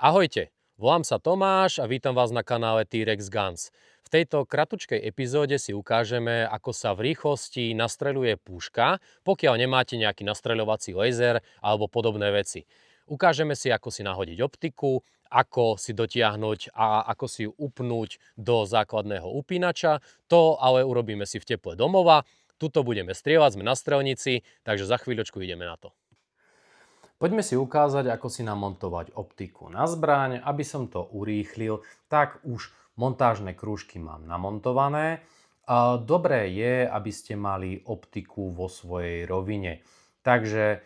Ahojte, volám sa Tomáš a vítam vás na kanále T-Rex Guns. V tejto kratučkej epizóde si ukážeme, ako sa v rýchlosti nastreľuje puška, pokiaľ nemáte nejaký nastreľovací laser alebo podobné veci. Ukážeme si, ako si nahodiť optiku, ako si dotiahnuť a ako si ju upnúť do základného upínača. To ale urobíme si v teple domova. Tuto budeme strieľať, sme na strelnici, takže za chvíľočku ideme na to. Poďme si ukázať, ako si namontovať optiku na zbraň. Aby som to urýchlil, tak už montážne krúžky mám namontované. Dobré je, aby ste mali optiku vo svojej rovine. Takže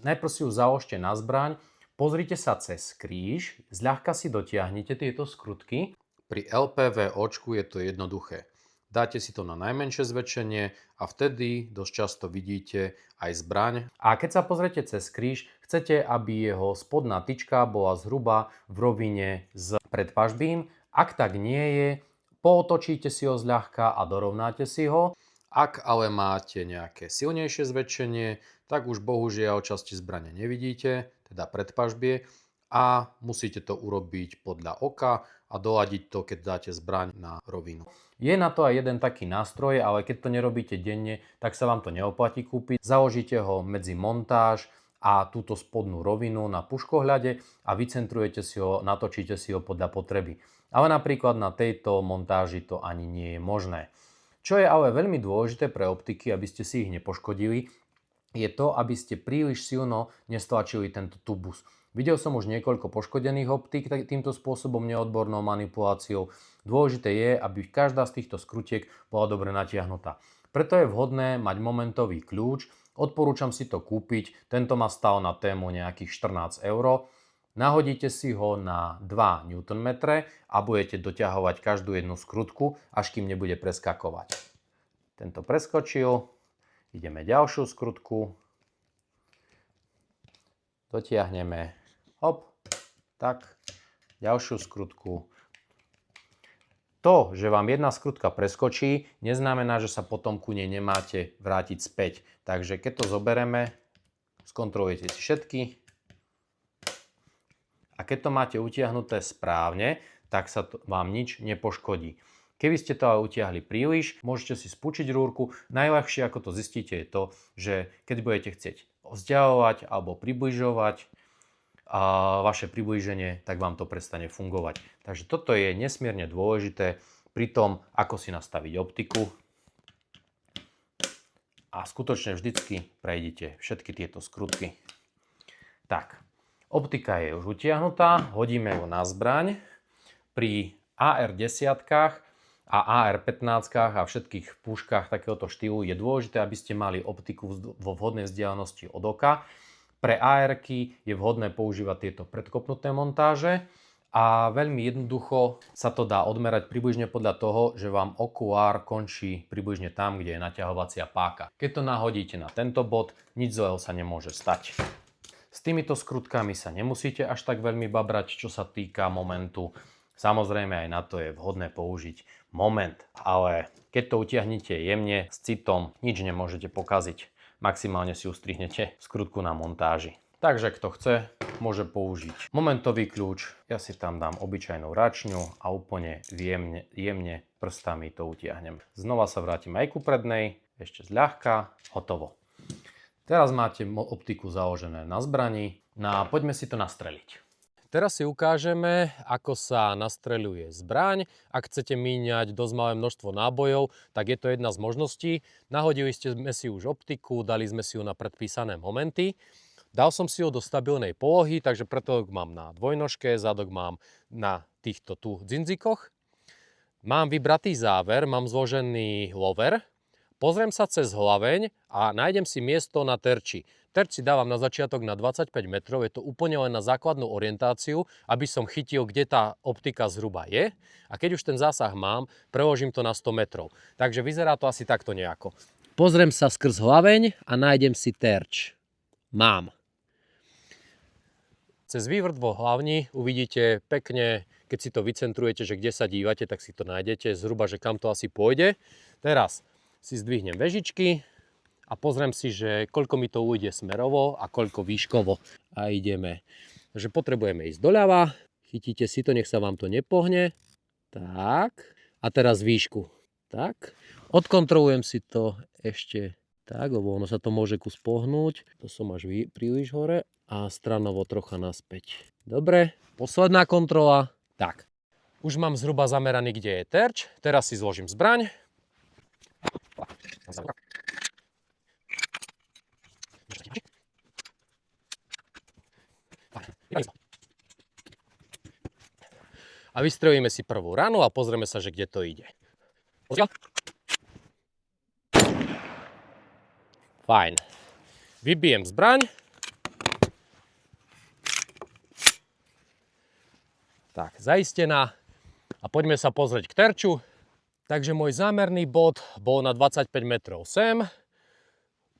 najprv si ju založte na zbraň, pozrite sa cez kríž, zľahka si dotiahnite tieto skrutky. Pri LPV očku je to jednoduché. Dáte si to na najmenšie zväčšenie a vtedy dosť často vidíte aj zbraň. A keď sa pozriete cez kríž, chcete, aby jeho spodná tyčka bola zhruba v rovine s predpažbím. Ak tak nie je, pootočíte si ho zľahka a dorovnáte si ho. Ak ale máte nejaké silnejšie zväčšenie, tak už bohužiaľ časti zbrane nevidíte, teda predpažbie, a musíte to urobiť podľa oka a doladiť to, keď dáte zbraň na rovinu. Je na to aj jeden taký nástroj, ale keď to nerobíte denne, tak sa vám to neoplatí kúpiť. Založíte ho medzi montáž a túto spodnú rovinu na puškohľade a vycentrujete si ho, natočíte si ho podľa potreby. Ale napríklad na tejto montáži to ani nie je možné. Čo je ale veľmi dôležité pre optiky, aby ste si ich nepoškodili, je to, aby ste príliš silno nestlačili tento tubus. Videl som už niekoľko poškodených optík týmto spôsobom, neodbornou manipuláciou. Dôležité je, aby každá z týchto skrutiek bola dobre natiahnutá. Preto je vhodné mať momentový kľúč. Odporúčam si to kúpiť. Tento ma stál na tému nejakých 14 €. Nahodíte si ho na 2 Nm a budete doťahovať každú jednu skrutku, až kým nebude preskakovať. Tento preskočil. Ideme ďalšiu skrutku. Dotiahneme. Hop, tak, ďalšiu skrutku. To, že vám jedna skrutka preskočí, neznamená, že sa potom ku nej nemáte vrátiť späť. Takže keď to zobereme, skontrolujete si všetky. A keď to máte utiahnuté správne, tak sa vám nič nepoškodí. Keby ste to ale utiahli príliš, môžete si spúčiť rúrku. Najľahšie, ako to zistíte, je to, že keď budete chcieť vzdialovať alebo približovať vaše priblíženie, tak vám to prestane fungovať. Takže toto je nesmierne dôležité pri tom, ako si nastaviť optiku. A skutočne vždycky prejdite všetky tieto skrutky. Tak, optika je už utiahnutá, hodíme ju na zbraň. Pri AR-10 a AR-15 a všetkých puškách takéhoto štýlu je dôležité, aby ste mali optiku vo vhodnej vzdialenosti od oka. Pre AR-ky je vhodné používať tieto predkopnuté montáže a veľmi jednoducho sa to dá odmerať približne podľa toho, že vám okulár končí približne tam, kde je naťahovacia páka. Keď to nahodíte na tento bod, nič zlého sa nemôže stať. S týmito skrutkami sa nemusíte až tak veľmi babrať, čo sa týka momentu. Samozrejme aj na to je vhodné použiť moment, ale keď to utiahnete jemne, s citom, nič nemôžete pokaziť. Maximálne si ustrihnete skrutku na montáži. Takže kto chce, môže použiť momentový kľúč. Ja si tam dám obyčajnú račňu a úplne jemne prstami to utiahnem. Znova sa vrátim aj ku prednej, ešte zľahka, hotovo. Teraz máte optiku založené na zbrani. No a poďme si to nastreliť. Teraz si ukážeme, ako sa nastreľuje zbraň. Ak chcete míňať dosť malé množstvo nábojov, tak je to jedna z možností. Nahodili sme si už optiku, dali sme si ju na predpísané momenty. Dal som si ho do stabilnej polohy, takže preto mám na dvojnožke, zadok mám na týchto tu dzindzikoch. Mám vybratý záver, mám zložený lover. Pozriem sa cez hlaveň a nájdem si miesto na terči. Terč si dávam na začiatok na 25 metrov, je to úplne len na základnú orientáciu, aby som chytil, kde tá optika zhruba je. A keď už ten zásah mám, preložím to na 100 metrov. Takže vyzerá to asi takto nejako. Pozriem sa skrz hlaveň a nájdem si terč. Mám. Cez vývrt vo hlavni uvidíte pekne, keď si to vycentrujete, že kde sa dívate, tak si to nájdete zhruba, že kam to asi pôjde. Teraz si zdvihnem vežičky a pozriem si, že koľko mi to ujde smerovo a koľko výškovo. A ideme Takže potrebujeme ísť doľava. Chytíte si to, nech sa vám to nepohne. Tak. A teraz výšku. Tak. Odkontrolujem si to ešte tak, lebo ono sa to môže kus pohnúť. To som až príliš hore. A stranovo trocha naspäť. Dobre. Posledná kontrola. Tak. Už mám zhruba zameraný, kde je terč. Teraz si zložím zbraň. A vystrelíme si prvú ranu a pozrieme sa, že kde to ide. Fajn. Vybijem zbraň. Tak, zaistená. A poďme sa pozrieť k terču. Takže môj zámerný bod bol na 25 metrov sem.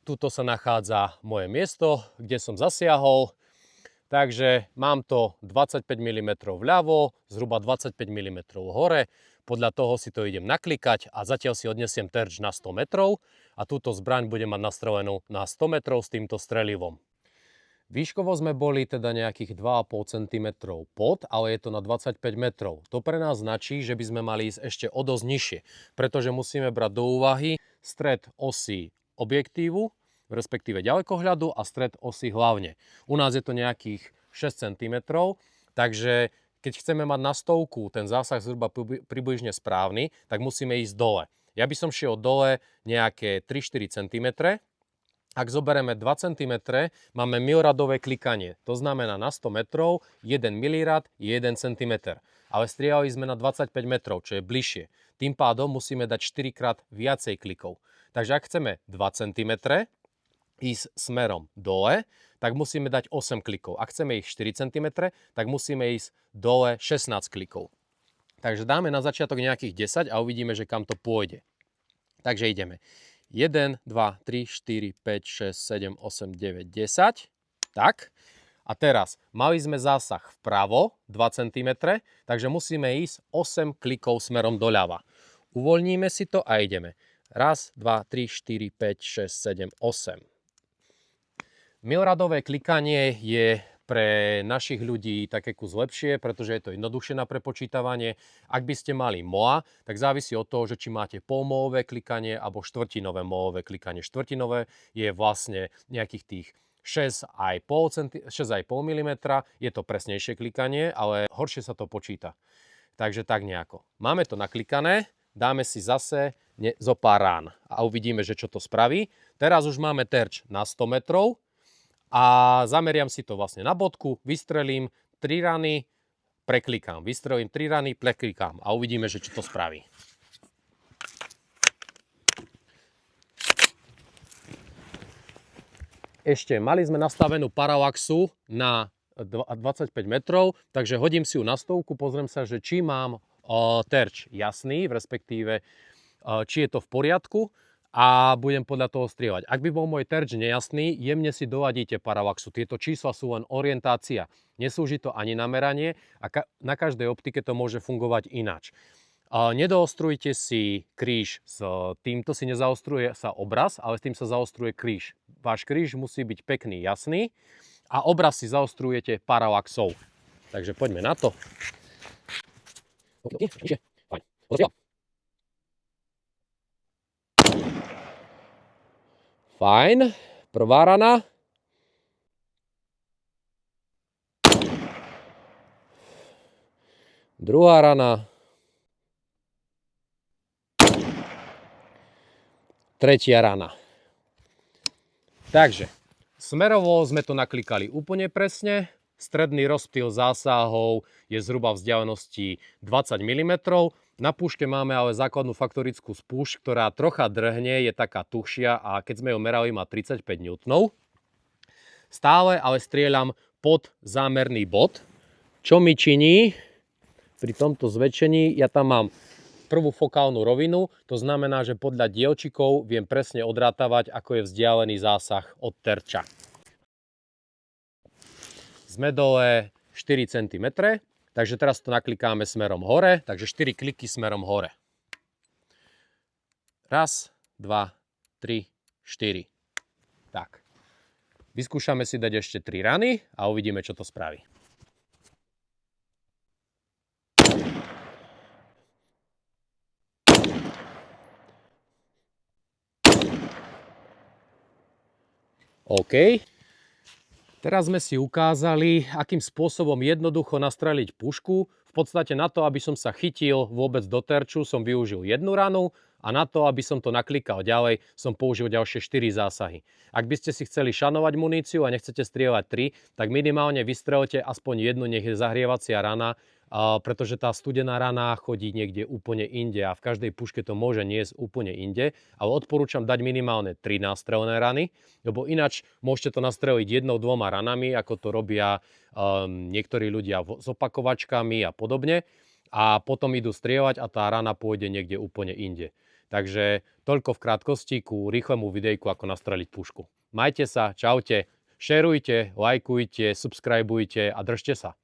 Tuto sa nachádza moje miesto, kde som zasiahol. Takže mám to 25 mm vľavo, zhruba 25 mm hore. Podľa toho si to idem naklikať a zatiaľ si odnesiem terč na 100 metrov a túto zbraň budem mať nastrelenú na 100 metrov s týmto strelivom. Výškovo sme boli teda nejakých 2,5 cm pod, ale je to na 25 metrov. To pre nás značí, že by sme mali ísť ešte o dosť nižšie, pretože musíme brať do úvahy stred osy objektívu, respektíve ďalekohľadu a stred osy hlavne. U nás je to nejakých 6 cm, takže keď chceme mať na stovku ten zásah zhruba približne správny, tak musíme ísť dole. Ja by som šiel dole nejaké 3-4 cm. Ak zoberieme 2 cm, máme milradové klikanie. To znamená na 100 metrov 1 milirad je 1 cm. Ale strieľali sme na 25 metrov, čo je bližšie. Tým pádom musíme dať 4 krát viacej klikov. Takže ak chceme 2 cm ísť smerom dole, tak musíme dať 8 klikov. Ak chceme ich 4 cm, tak musíme ísť dole 16 klikov. Takže dáme na začiatok nejakých 10 a uvidíme, že kam to pôjde. Takže ideme. 1, 2, 3, 4, 5, 6, 7, 8, 9, 10. Tak. A teraz mali sme zásah vpravo 2 cm, takže musíme ísť 8 klikov smerom doľava. Uvoľníme si to a ideme. 1, 2, 3, 4, 5, 6, 7, 8. Milradové klikanie je pre našich ľudí také kus lepšie, pretože je to jednoduchšie na prepočítavanie. Ak by ste mali MOA, tak závisí od toho, že či máte polmoové klikanie alebo štvrtinové moové klikanie. Štvrtinové je vlastne nejakých tých 6,5 mm, je to presnejšie klikanie, ale horšie sa to počíta. Takže tak nejako. Máme to naklikané, dáme si zase zo pár rán a uvidíme, že čo to spraví. Teraz už máme terč na 100 metrov. A zameriam si to vlastne na bodku, vystrelím 3 rany, preklikám. Vystrelím 3 rany, preklikám a uvidíme, že čo to spraví. Ešte mali sme nastavenú paralaxu na 25 metrov, takže hodím si ju na stovku, pozriem sa, že či mám terč jasný, respektíve či je to v poriadku. A budem podľa toho strieľať. Ak by bol môj terč nejasný, jemne si doladíte paralaxu. Tieto čísla sú len orientácia. Neslúži to ani na meranie a na každej optike to môže fungovať ináč. Nedoostrujte si kríž s týmto, si nezaostruje sa obraz, ale s tým sa zaostruje kríž. Váš kríž musí byť pekný, jasný a obraz si zaostrujete paralaxou. Takže poďme na to. Fajn, prvá rana. Druhá rana. Tretia rana. Takže, smerovo sme to naklikali úplne presne. Stredný rozptyl zásahov je zhruba v vzdialenosti 20 mm. Na púške máme ale základnú faktorickú spúšť, ktorá trocha drhne, je taká tuchšia a keď sme ju merali, má 35 N. Stále ale strieľam pod zámerný bod, čo mi činí pri tomto zväčšení, ja tam mám prvú fokálnu rovinu, to znamená, že podľa dielčikov viem presne odrátavať, ako je vzdialený zásah od terča. Sme dole 4 cm, takže teraz to naklikáme smerom hore, takže 4 kliky smerom hore. 1, 2, 3, 4. Tak. Vyskúšame si dať ešte 3 rany a uvidíme, čo to spraví. OK. Teraz sme si ukázali, akým spôsobom jednoducho nastreliť pušku. V podstate na to, aby som sa chytil vôbec do terču, som využil jednu ranu a na to, aby som to naklikal ďalej, som použil ďalšie 4 zásahy. Ak by ste si chceli šanovať muníciu a nechcete strieľať 3, tak minimálne vystrelte aspoň jednu, nech je zahrievacia rana, pretože tá studená rana chodí niekde úplne inde a v každej puške to môže niesť úplne inde. Ale odporúčam dať minimálne 3 nástrelné rany, lebo ináč môžete to nastreliť 1-2 ranami, ako to robia niektorí ľudia s opakovačkami a podobne. A potom idú strieľať a tá rana pôjde niekde úplne inde. Takže toľko v krátkosti ku rýchlemu videjku, ako nastreliť pušku. Majte sa, čaute, šerujte, lajkujte, subscribujte a držte sa.